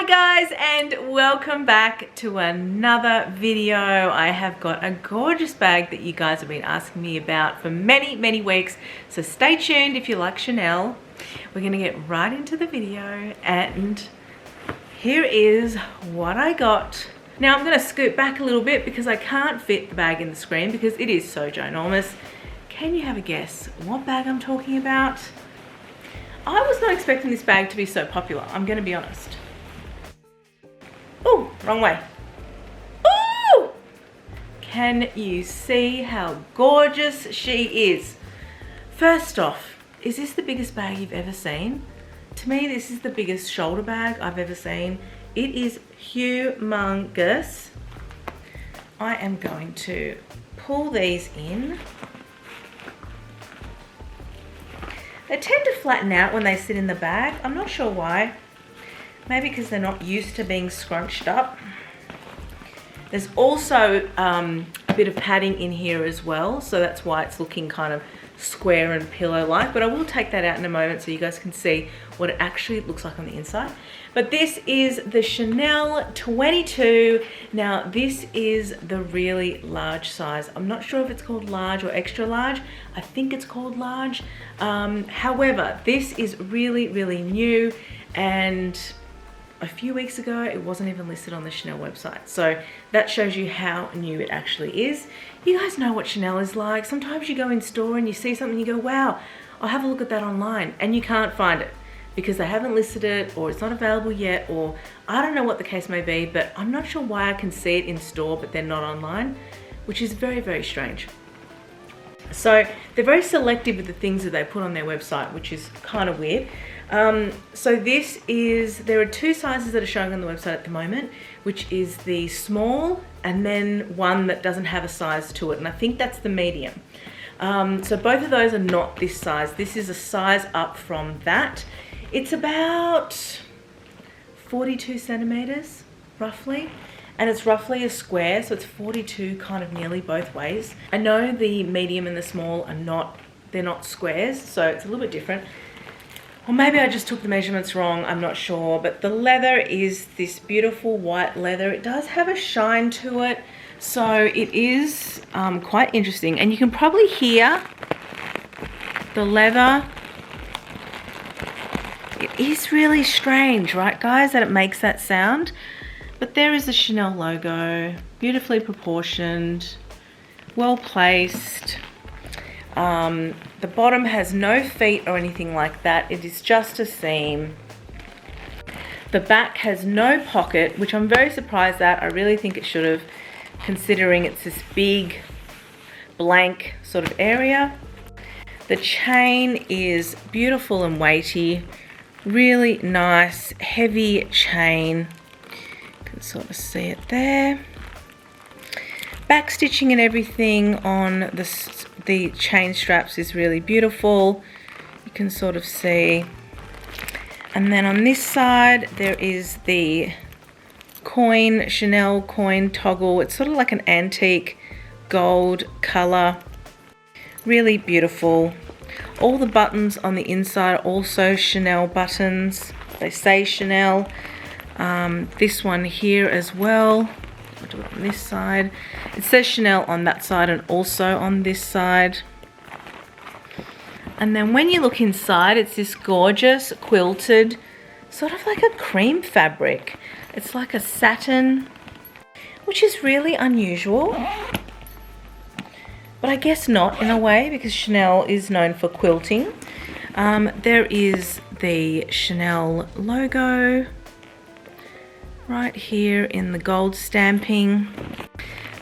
Hi guys, and welcome back to another video. I have got a gorgeous bag that you guys have been asking me about for many weeks, so stay tuned if you like Chanel. We're gonna get right into the video, and here is what I got. Now I'm gonna scoot back a little bit because I can't fit the bag in the screen because it is so ginormous. Can you have a guess what bag I'm talking about? I was not expecting this bag to be so popular, I'm gonna be honest. Oh, wrong way. Oh! Can you see how gorgeous she is? First off, is this the biggest bag you've ever seen? To me, this is the biggest shoulder bag I've ever seen. It is humongous. I am going to pull these in. They tend to flatten out when they sit in the bag. I'm not sure why. Maybe because they're not used to being scrunched up. There's also a bit of padding in here as well, so that's why it's looking kind of square and pillow-like, but I will take that out in a moment so you guys can see what it actually looks like on the inside. But this is the Chanel 22. Now this is the really large size. I'm not sure if it's called large or extra large. I think it's called large. However, this is really new, and a few weeks ago it wasn't even listed on the Chanel website, so that shows you how new it actually is. You guys know what Chanel is like. Sometimes you go in store and you see something and you go, wow, I'll have a look at that online, and you can't find it because they haven't listed it, or it's not available yet, or I don't know what the case may be, but I'm not sure why I can see it in store but they're not online, which is very strange. So they're very selective with the things that they put on their website, which is kind of weird. So there are two sizes that are showing on the website at the moment, which is the small and then one that doesn't have a size to it, and I think that's the medium. So both of those are not this size. This is a size up from that. It's about 42 centimeters roughly, and it's roughly a square, so it's 42 kind of nearly both ways. I know the medium and the small are they're not squares, so it's a little bit different. Or maybe I just took the measurements wrong, I'm not sure, but the leather is this beautiful white leather. It does have a shine to it, so it is quite interesting, and you can probably hear the leather. It is really strange, right guys, that it makes that sound? But there is the Chanel logo, beautifully proportioned, well placed. The bottom has no feet or anything like that. It is just a seam. The back has no pocket, which I'm very surprised at. I really think it should have, considering it's this big blank sort of area. The chain is beautiful and weighty. Really nice, heavy chain. You can sort of see it there. Back stitching and everything on the chain straps is really beautiful. You can sort of see. And then on this side there is the Chanel coin toggle. It's sort of like an antique gold color. Really beautiful. All the buttons on the inside are also Chanel buttons. They say Chanel. This one here as well. I'll do it on this side. It says Chanel on that side and also on this side. And then when you look inside, it's this gorgeous quilted, sort of like a cream fabric. It's like a satin, which is really unusual. But I guess not in a way, because Chanel is known for quilting. There is the Chanel logo right here in the gold stamping.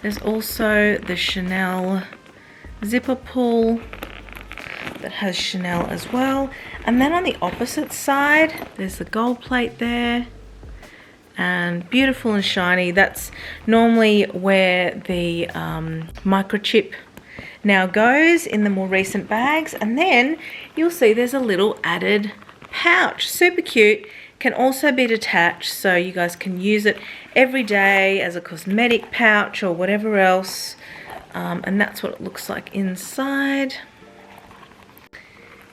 There's also the Chanel zipper pull that has Chanel as well. And then on the opposite side, there's the gold plate there. And beautiful and shiny. That's normally where the microchip now goes in the more recent bags. And then you'll see there's a little added pouch. Super cute. Can also be detached, so you guys can use it every day as a cosmetic pouch or whatever else. And that's what it looks like inside.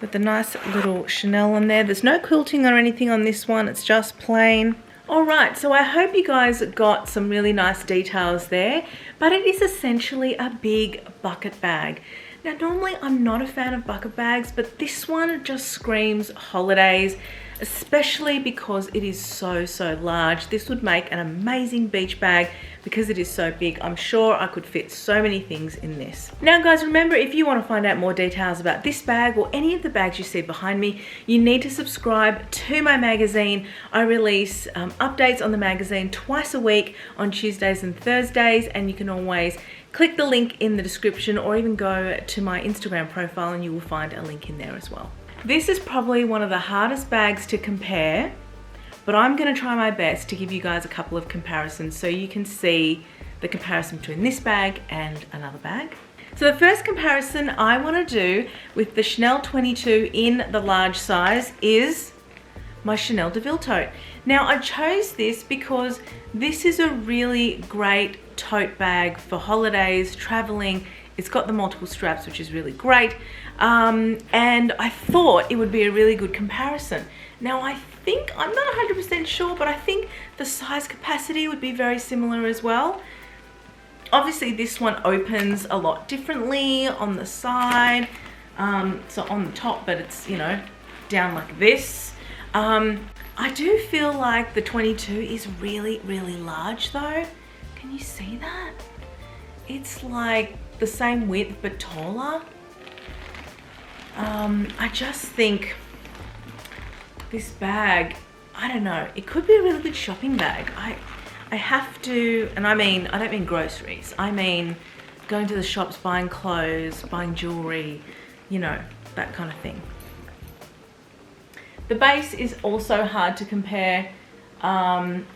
with the nice little Chanel on there. There's no quilting or anything on this one, it's just plain. All right, so I hope you guys got some really nice details there, but it is essentially a big bucket bag. Now, normally I'm not a fan of bucket bags, but this one just screams holidays, especially because it is so large. This would make an amazing beach bag because it is so big. I'm sure I could fit so many things in this. Now guys, remember, if you want to find out more details about this bag or any of the bags you see behind me, you need to subscribe to my magazine. I release updates on the magazine twice a week on Tuesdays and Thursdays, and you can always click the link in the description or even go to my Instagram profile and you will find a link in there as well. This is probably one of the hardest bags to compare, but I'm going to try my best to give you guys a couple of comparisons so you can see the comparison between this bag and another bag. So the first comparison I want to do with the Chanel 22 in the large size is my Chanel DeVille tote. Now I chose this because this is a really great tote bag for holidays, traveling. It's got the multiple straps, which is really great. And I thought it would be a really good comparison. Now I think, I'm not 100% sure, but I think the size capacity would be very similar as well. Obviously this one opens a lot differently on the side. So on the top, but it's, you know, down like this. I do feel like the 22 is really large though. Can you see that? It's like the same width but taller. I just think this bag, I don't know, it could be a really good shopping bag. I have to, and I don't mean groceries, I mean going to the shops, buying clothes, buying jewelry, you know, that kind of thing. The base is also hard to compare,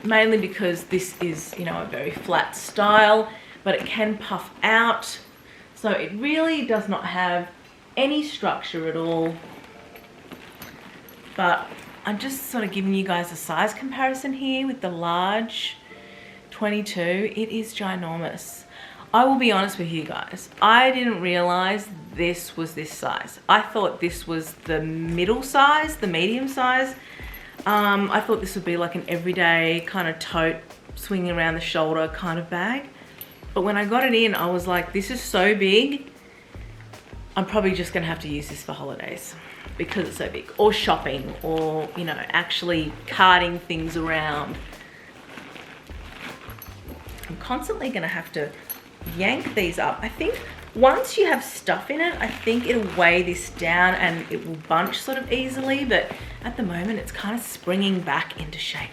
mainly because this is, you know, a very flat style, but it can puff out. So it really does not have any structure at all. But I'm just sort of giving you guys a size comparison here with the large 22. It is ginormous. I will be honest with you guys, I didn't realize this was this size. I thought this was the middle size, the medium size. I thought this would be like an everyday kind of tote, swinging around the shoulder kind of bag. But when I got it in, I was like, this is so big. I'm probably just gonna have to use this for holidays because it's so big, or shopping, or, you know, actually carting things around. I'm constantly gonna have to yank these up. I think once you have stuff in it, I think it'll weigh this down and it will bunch sort of easily, but at the moment it's kind of springing back into shape.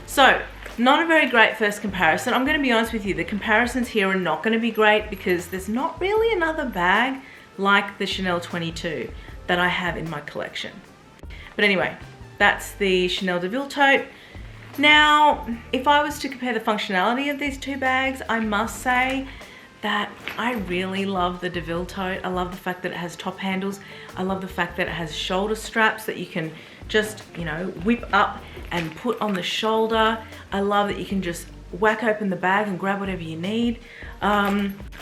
So not a very great first comparison. I'm going to be honest with you, the comparisons here are not going to be great because there's not really another bag like the Chanel 22 that I have in my collection. But anyway, that's the Chanel DeVille tote. Now, if I was to compare the functionality of these two bags, I must say that I really love the DeVille tote. I love the fact that it has top handles. I love the fact that it has shoulder straps that you can just, you know, whip up and put on the shoulder. I love that you can just whack open the bag and grab whatever you need.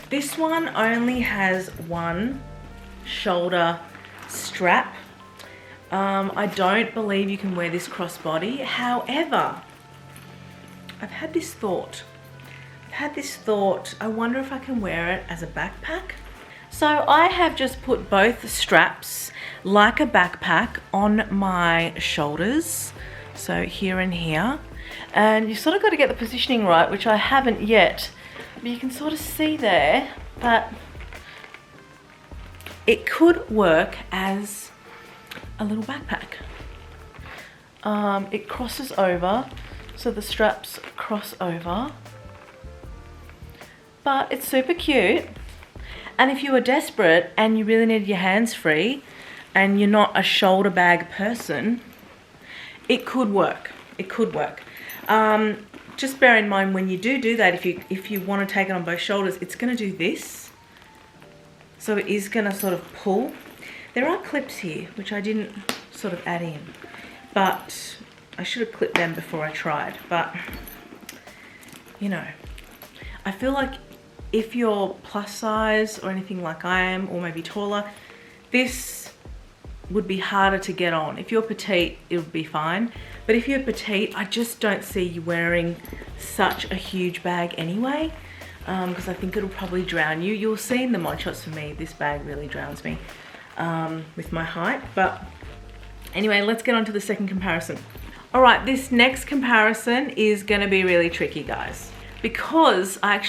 This one only has one shoulder strap. I don't believe you can wear this crossbody. However, I've had this thought. I wonder if I can wear it as a backpack. So I have just put both straps like a backpack on my shoulders. So here and here. And you sort of got to get the positioning right, which I haven't yet. But you can sort of see there that it could work as a little backpack. It crosses over, so the straps cross over. But it's super cute. And if you were desperate and you really needed your hands free and you're not a shoulder bag person, it could work. It could work. Just bear in mind when you do that, if you want to take it on both shoulders, it's going to do this. So it is going to sort of pull. There are clips here, which I didn't sort of add in, but I should have clipped them before I tried. But, you know, I feel like if you're plus size or anything like I am, or maybe taller, this would be harder to get on. If you're petite, it would be fine. But if you're petite, I just don't see you wearing such a huge bag anyway, because I think it'll probably drown you. You'll see in the mod shots for me, this bag really drowns me with my height. But anyway, let's get on to the second comparison. All right, this next comparison is gonna be really tricky, guys, because I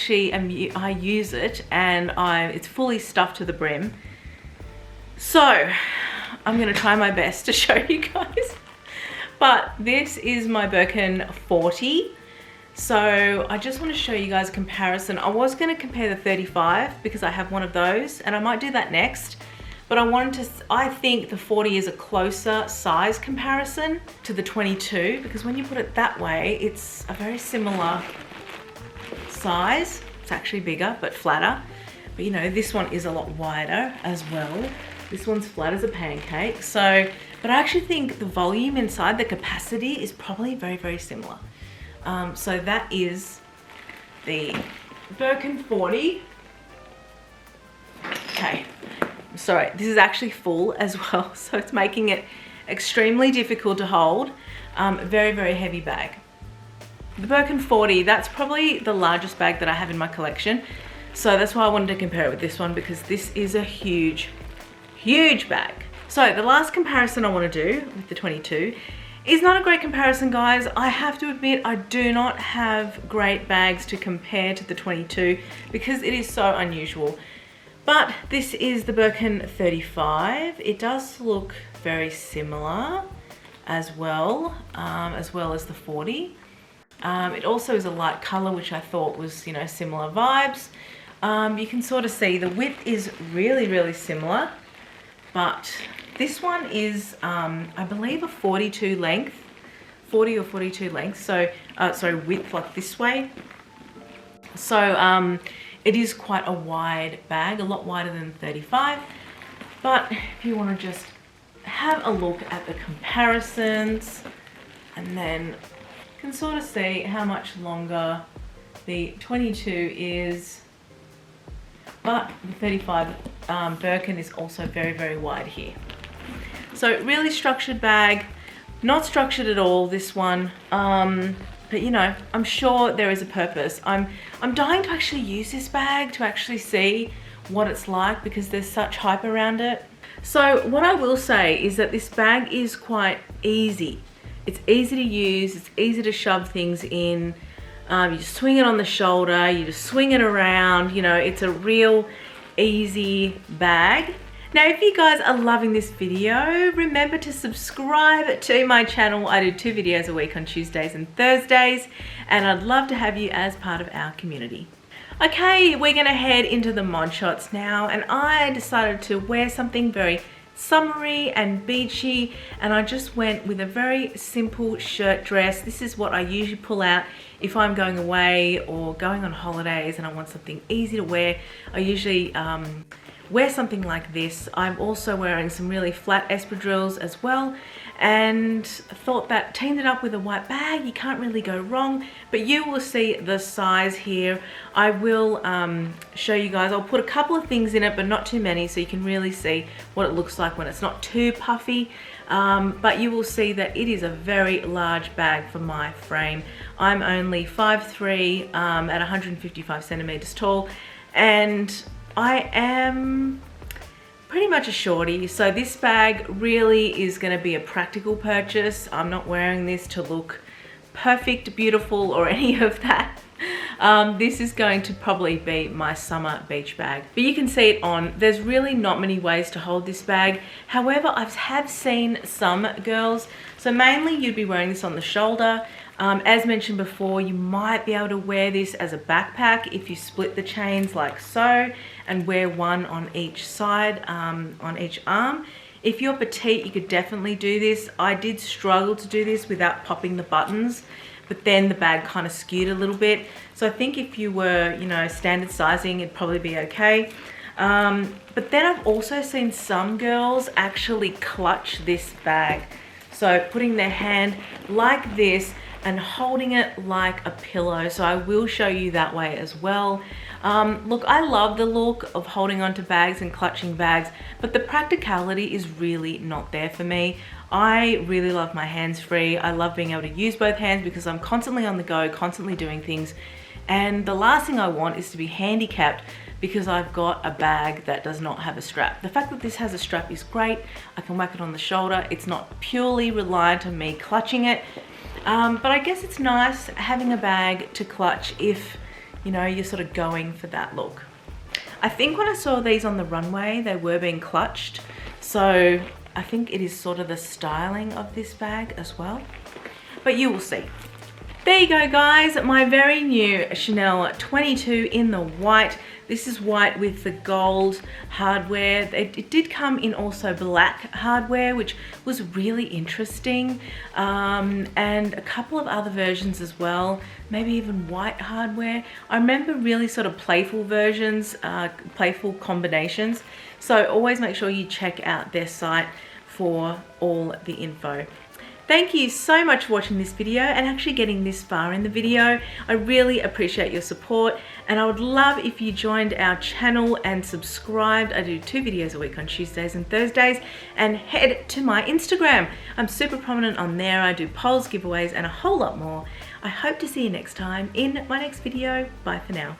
use it and it's fully stuffed to the brim. So I'm gonna try my best to show you guys. But this is my Birkin 40. So I just want to show you guys a comparison. I was going to compare the 35 because I have one of those, and I might do that next. But I think the 40 is a closer size comparison to the 22, because when you put it that way, it's a very similar size. It's actually bigger, but flatter. But you know, this one is a lot wider as well. This one's flat as a pancake. So, but I actually think the volume inside, the capacity is probably very, very similar. So that is the Birkin 40. Okay, sorry, this is actually full as well. So it's making it extremely difficult to hold. Very, very heavy bag. The Birkin 40, that's probably the largest bag that I have in my collection. So that's why I wanted to compare it with this one, because this is a huge, huge bag. So the last comparison I want to do with the 22 is not a great comparison, guys. I have to admit, I do not have great bags to compare to the 22 because it is so unusual. But this is the Birkin 35. It does look very similar as well as the 40. It also is a light color, which I thought was, you know, similar vibes. You can sort of see the width is really, really similar, but this one is, I believe, a 42 length, 40 or 42 length. So, sorry, width like this way. So it is quite a wide bag, a lot wider than 35. But if you want to just have a look at the comparisons, and then you can sort of see how much longer the 22 is. But the 35 Birkin is also very, very wide here. So really structured bag, not structured at all, this one. But you know, I'm sure there is a purpose. I'm dying to actually use this bag to actually see what it's like, because there's such hype around it. So what I will say is that this bag is quite easy. It's easy to use, it's easy to shove things in. You just swing it on the shoulder, you just swing it around, you know, it's a real easy bag. Now, if you guys are loving this video, remember to subscribe to my channel. I do 2 videos a week on Tuesdays and Thursdays, and I'd love to have you as part of our community. Okay, we're gonna head into the mod shots now, and I decided to wear something very summery and beachy, and I just went with a very simple shirt dress. This is what I usually pull out if I'm going away or going on holidays and I want something easy to wear. I usually wear something like this. I'm also wearing some really flat espadrilles as well, and thought that teamed it up with a white bag, you can't really go wrong. But you will see the size here. I will show you guys. I'll put a couple of things in it, but not too many, so you can really see what it looks like when it's not too puffy. But you will see that it is a very large bag for my frame. I'm only 5'3", at 155 centimeters tall, and I am pretty much a shorty, so this bag really is going to be a practical purchase. I'm not wearing this to look perfect, beautiful, or any of that. This is going to probably be my summer beach bag. But you can see it on. There's really not many ways to hold this bag. However, I have seen some girls, so mainly you'd be wearing this on the shoulder. As mentioned before, you might be able to wear this as a backpack if you split the chains like so and wear one on each side, on each arm. If you're petite, you could definitely do this. I did struggle to do this without popping the buttons, but then the bag kind of skewed a little bit. So I think if you were, you know, standard sizing, it'd probably be okay. But then I've also seen some girls actually clutch this bag. So putting their hand like this and holding it like a pillow. So I will show you that way as well. Look, I love the look of holding onto bags and clutching bags, but the practicality is really not there for me. I really love my hands free. I love being able to use both hands because I'm constantly on the go, constantly doing things. And the last thing I want is to be handicapped because I've got a bag that does not have a strap. The fact that this has a strap is great. I can whack it on the shoulder. It's not purely reliant on me clutching it. But I guess it's nice having a bag to clutch if, you know, you're sort of going for that look. I think when I saw these on the runway, they were being clutched. So I think it is sort of the styling of this bag as well. But you will see. There you go, guys. My very new Chanel 22 in the white. This is white with the gold hardware. It did come in also black hardware, which was really interesting. And a couple of other versions as well, maybe even white hardware. I remember really sort of playful versions, playful combinations. So always make sure you check out their site for all the info. Thank you so much for watching this video and actually getting this far in the video. I really appreciate your support, and I would love if you joined our channel and subscribed. I do 2 videos a week on Tuesdays and Thursdays, and head to my Instagram. I'm super prominent on there. I do polls, giveaways, and a whole lot more. I hope to see you next time in my next video. Bye for now.